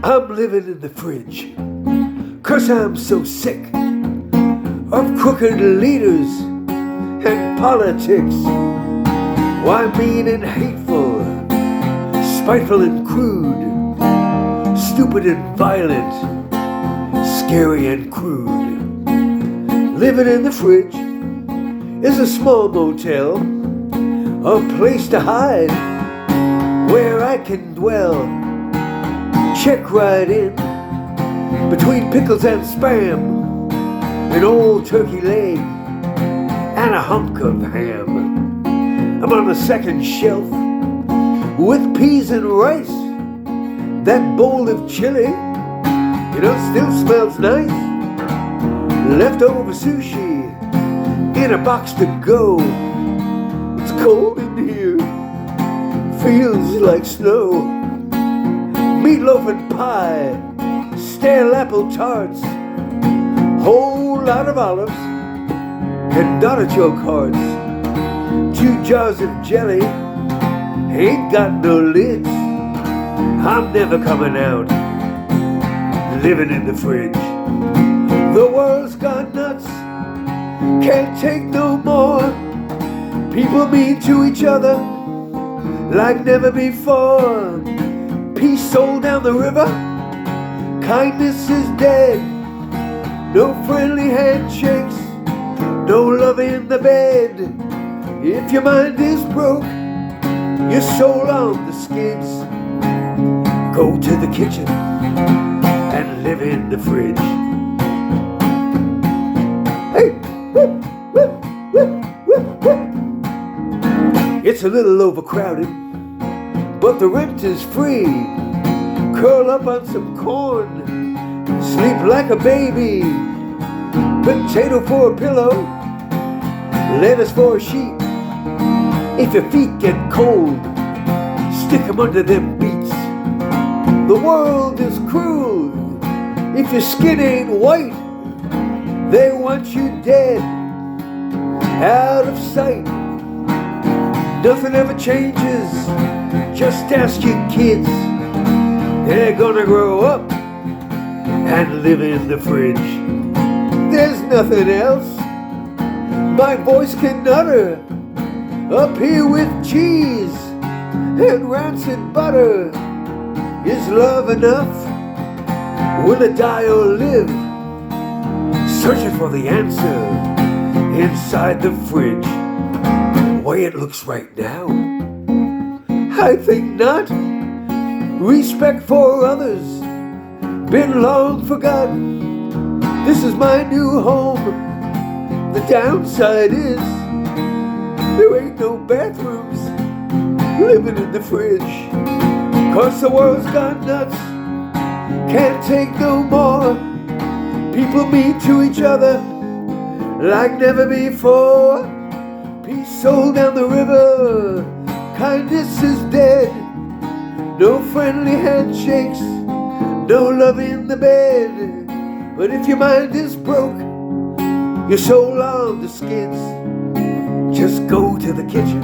I'm living in the fridge, 'cause I'm so sick of crooked leaders and politics. Why mean and hateful, spiteful and crude, stupid and violent, scary and crude. Living in the fridge is a small motel, a place to hide where I can dwell. Check right in between pickles and spam, an old turkey leg and a hunk of ham. I'm on the second shelf with peas and rice. That bowl of chili, still smells nice. Leftover sushi in a box to go. It's cold in here, feels like snow. Meatloaf and pie, stale apple tarts, whole lot of olives and artichoke hearts. 2 jars of jelly, ain't got no lids. I'm never coming out, living in the fridge. The world's gone nuts, can't take no more. People mean to each other like never before. Peace sold down the river, kindness is dead. No friendly handshakes, no love in the bed. If your mind is broke, your soul on the skids. Go to the kitchen and live in the fridge. Hey, whoop, whoop, whoop, whoop, whoop. It's a little overcrowded, but the rent is free. Curl up on some corn, sleep like a baby. Potato for a pillow, lettuce for a sheet. If your feet get cold, stick 'em under them beets. The world is cruel, if your skin ain't white, they want you dead, out of sight. Nothing ever changes, just ask your kids. They're gonna grow up and live in the fridge. There's nothing else my voice can utter up here with cheese and rancid butter. Is love enough? Will it die or live? Searching for the answer inside the fridge. The way it looks right now, I think not. Respect for others, been long forgotten. This is my new home. The downside is there ain't no bathrooms. Living in the fridge, 'cause the world's gone nuts, can't take no more. People mean to each other like never before. Peace sold down the river, kindness is dead. No friendly handshakes, no love in the bed. But if your mind is broke, your soul on the skids, just go to the kitchen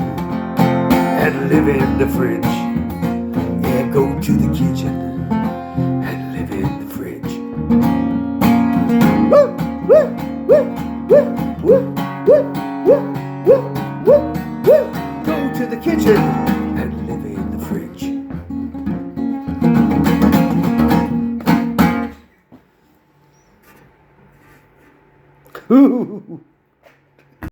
and live in the fridge. Yeah, go to the kitchen and live in the fridge. Woo, woo, woo, woo, woo, woo, woo, woo, woo, woo. Go to the kitchen and live in the fridge. Ooh.